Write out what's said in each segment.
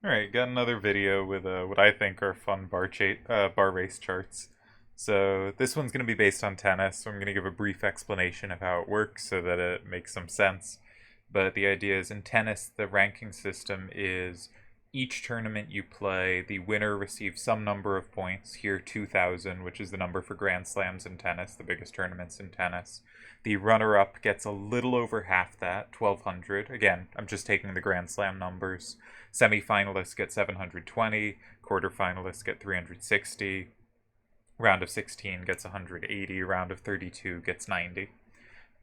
Alright, got another video with what I think are fun bar race charts. So this one's going to be based on tennis, so I'm going to give a brief explanation of how it works so that it makes some sense. But the idea is in tennis, the ranking system is each tournament you play, the winner receives some number of points, here 2,000, which is the number for Grand Slams in tennis, the biggest tournaments in tennis. The runner up gets a little over half that, 1,200. Again, I'm just taking the Grand Slam numbers. Semi-finalists get 720, quarterfinalists get 360, round of 16 gets 180, round of 32 gets 90.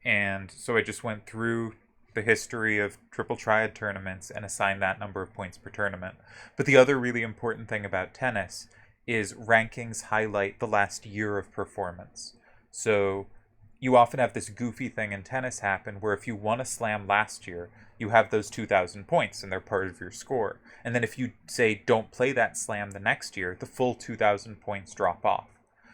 And so I just went through the history of triple triad tournaments and assigned that number of points per tournament. But the other really important thing about tennis is rankings highlight the last year of performance. So you often have this goofy thing in tennis happen where if you won a slam last year, you have those 2,000 points and they're part of your score. And then if you say don't play that slam the next year, the full 2,000 points drop off.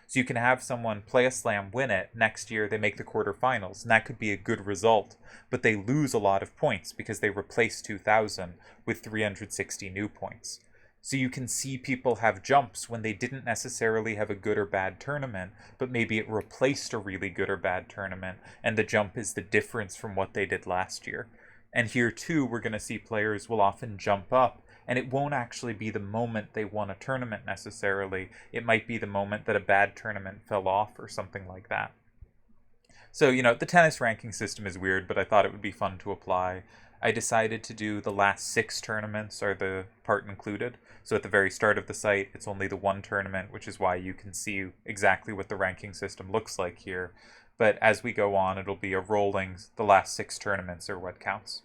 So you can have someone play a slam, win it, next year they make the quarterfinals, and that could be a good result, but they lose a lot of points because they replace 2,000 with 360 new points. So you can see people have jumps when they didn't necessarily have a good or bad tournament, but maybe it replaced a really good or bad tournament, and the jump is the difference from what they did last year. And here too, we're going to see players will often jump up, and it won't actually be the moment they won a tournament necessarily. It might be the moment that a bad tournament fell off or something like that. So, the tennis ranking system is weird, but I thought it would be fun to apply. I decided to do the last 6 tournaments are the part included. So at the very start of the site, it's only the one tournament, which is why you can see exactly what the ranking system looks like here. But as we go on, it'll be a rolling, the last 6 tournaments are what counts.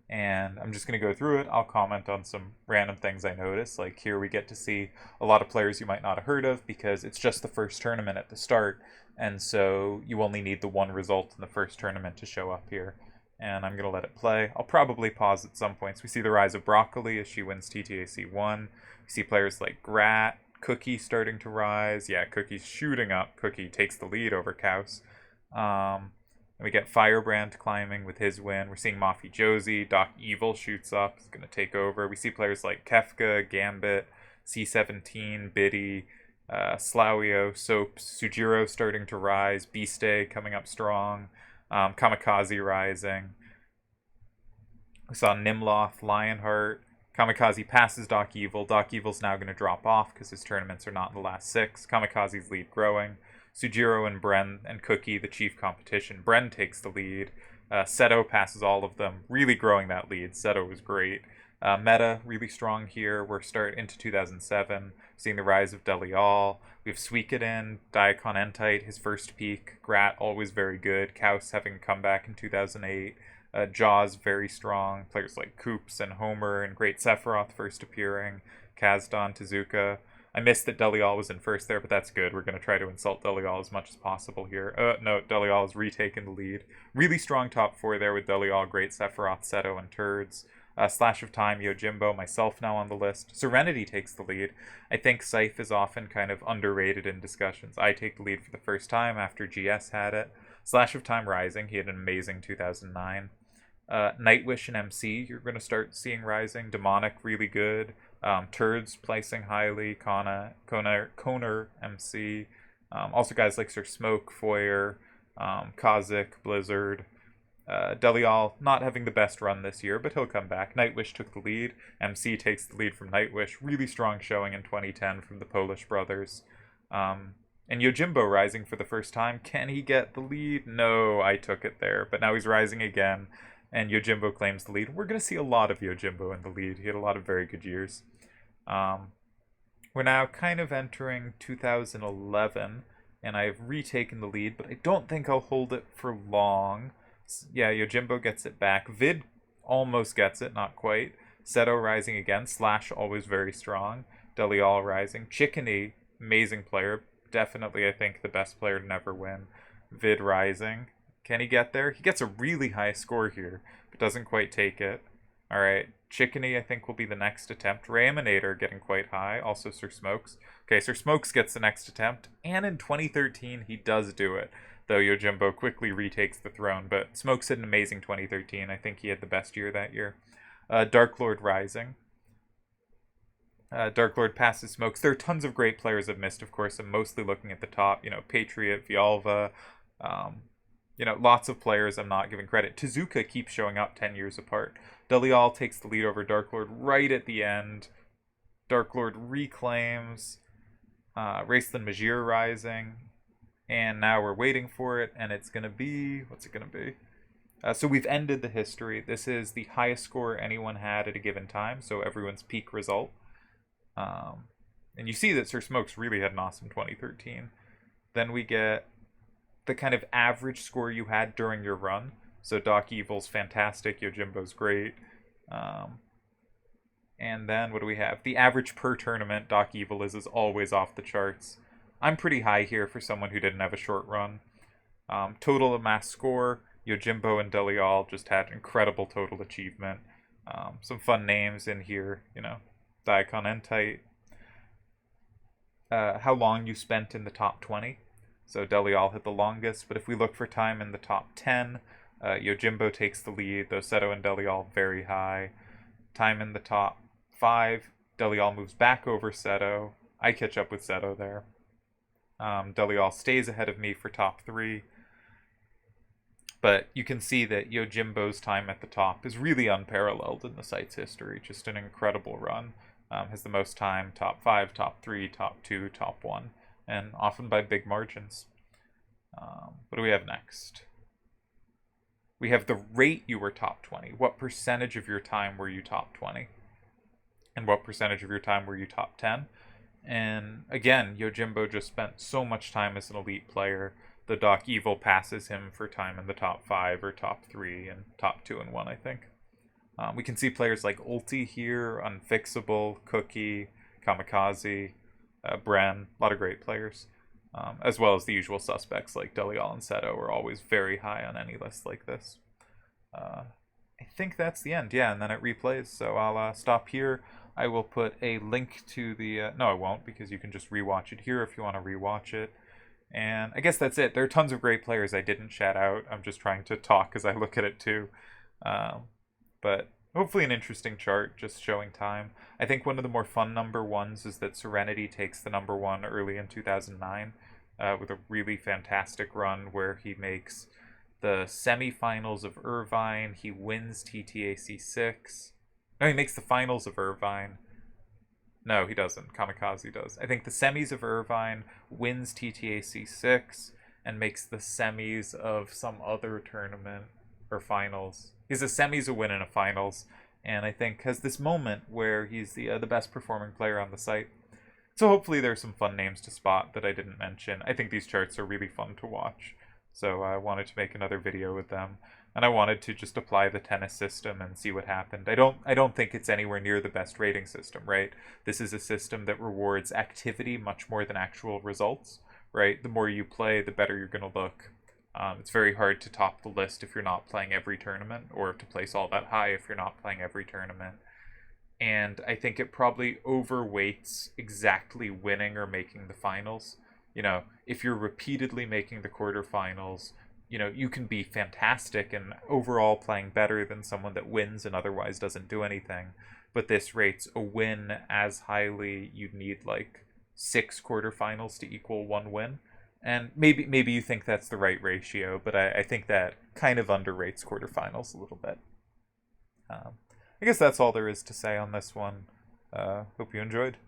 And I'm just going to go through it. I'll comment on some random things I notice. Like here we get to see a lot of players you might not have heard of because it's just the first tournament at the start. And so you only need the one result in the first tournament to show up here. And I'm going to let it play. I'll probably pause at some points. We see the rise of Broccoli as she wins TTAC 1. We see players like Grat, Cookie starting to rise. Yeah, Cookie's shooting up. Cookie takes the lead over Kaus. And we get Firebrand climbing with his win. We're seeing Mafi Josie. Doc Evil shoots up. He's going to take over. We see players like Kefka, Gambit, C17, Biddy, Slawio, Soaps, Sujiro starting to rise. Beastay coming up strong. Kamikaze rising. We saw Nimloth, Lionheart. Kamikaze passes Doc Evil. Doc Evil's now going to drop off because his tournaments are not in the last 6. Kamikaze's lead growing. Sujiro and Bren and Cookie, the chief competition. Bren takes the lead. Seto passes all of them, really growing that lead. Seto was great. Meta, really strong here. We're starting into 2007, seeing the rise of Delial. We have Suikoden, Diacon Entite, his first peak. Grat, always very good. Kaus having a comeback in 2008. Jaws, very strong. Players like Koops and Homer and Great Sephiroth first appearing. Kazdon, Tezuka. I missed that Delial was in first there, but that's good. We're going to try to insult Delial as much as possible here. No, Delial has retaken the lead. Really strong top 4 there with Delial, Great Sephiroth, Seto, and Turds. Slash of Time, Yojimbo, myself now on the list. Serenity takes the lead. I think Seif is often kind of underrated in discussions. I take the lead for the first time after GS had it. Slash of Time rising, he had an amazing 2009. Nightwish and MC, you're going to start seeing rising. Demonic, really good. Turds placing highly. Koner MC. Also guys like Sir Smoke, Foyer, Kazik, Blizzard. Delial not having the best run this year, but he'll come back. Nightwish took the lead. MC takes the lead from Nightwish. Really strong showing in 2010 from the Polish brothers. And Yojimbo rising for the first time. Can he get the lead? No, I took it there. But now he's rising again, and Yojimbo claims the lead. We're going to see a lot of Yojimbo in the lead. He had a lot of very good years. We're now kind of entering 2011, and I've retaken the lead, but I don't think I'll hold it for long. Yeah, Yojimbo gets it back. Vid almost gets it, not quite. Seto rising again. Slash always very strong. Delial rising. Chickeny, amazing player. Definitely, I think, the best player to never win. Vid rising. Can he get there? He gets a really high score here, but doesn't quite take it. Alright, Chickeny, I think, will be the next attempt. Raminator getting quite high. Also Sir Smokes. Okay, Sir Smokes gets the next attempt, and in 2013, he does do it. Though Yojimbo quickly retakes the throne, but Smokes had an amazing 2013. I think he had the best year that year. Dark Lord rising. Dark Lord passes Smokes. There are tons of great players I've missed, of course. I'm mostly looking at the top. Patriot, Vialva. Um, lots of players I'm not giving credit. Tezuka keeps showing up 10 years apart. Dalial takes the lead over Dark Lord right at the end. Dark Lord reclaims. Raceland Majir rising. And now we're waiting for it, and it's going to be... What's it going to be? So we've ended the history. This is the highest score anyone had at a given time, so everyone's peak result. And you see that Sir Smokes really had an awesome 2013. Then we get the kind of average score you had during your run. So Doc Evil's fantastic, Yojimbo's great. And then what do we have? The average per tournament, Doc Evil is always off the charts. I'm pretty high here for someone who didn't have a short run. Total amassed score, Yojimbo and Delial just had incredible total achievement. Some fun names in here, Daikon Entite. How long you spent in the top 20. So Delial hit the longest, but if we look for time in the top 10, Yojimbo takes the lead, though Seto and Delial very high. Time in the top 5, Delial moves back over Seto. I catch up with Seto there. Delial stays ahead of me for top 3. But you can see that Yojimbo's time at the top is really unparalleled in the site's history. Just an incredible run. Has the most time, top 5, top 3, top 2, top 1, and often by big margins. What do we have next? We have the rate you were top 20. What percentage of your time were you top 20? And what percentage of your time were you top 10? And again, Yojimbo just spent so much time as an elite player. The Doc Evil passes him for time in the top 5 or top 3 and top 2 and 1, I think. We can see players like Ulti here, Unfixable, Cookie, Kamikaze, Bren, a lot of great players. As well as the usual suspects like Delial and Seto are always very high on any list like this. I think that's the end, yeah, and then it replays, so I'll stop here. I will put a link to the... no, I won't, because you can just rewatch it here if you want to rewatch it. And I guess that's it. There are tons of great players I didn't shout out. I'm just trying to talk as I look at it too. But hopefully an interesting chart, just showing time. I think one of the more fun number ones is that Serenity takes the number 1 early in 2009 with a really fantastic run where he makes the semifinals of Irvine. He wins TTAC 6. No, he makes the finals of Irvine. No, he doesn't. Kamikaze does. I think the semis of Irvine, wins TTAC 6, and makes the semis of some other tournament or finals. He's a semis, a win, and a finals, and I think has this moment where he's the best performing player on the site. So hopefully there's some fun names to spot that I didn't mention. I think these charts are really fun to watch, so I wanted to make another video with them. And I wanted to just apply the tennis system and see what happened. I don't think it's anywhere near the best rating system, right? This is a system that rewards activity much more than actual results, right? The more you play, the better you're going to look. It's very hard to top the list if you're not playing every tournament, or to place all that high if you're not playing every tournament. And I think it probably overweights exactly winning or making the finals. If you're repeatedly making the quarterfinals, you can be fantastic and overall playing better than someone that wins and otherwise doesn't do anything. But this rates a win as highly. You'd need like 6 quarterfinals to equal 1 win. And maybe you think that's the right ratio, but I think that kind of underrates quarterfinals a little bit. I guess that's all there is to say on this one. Hope you enjoyed.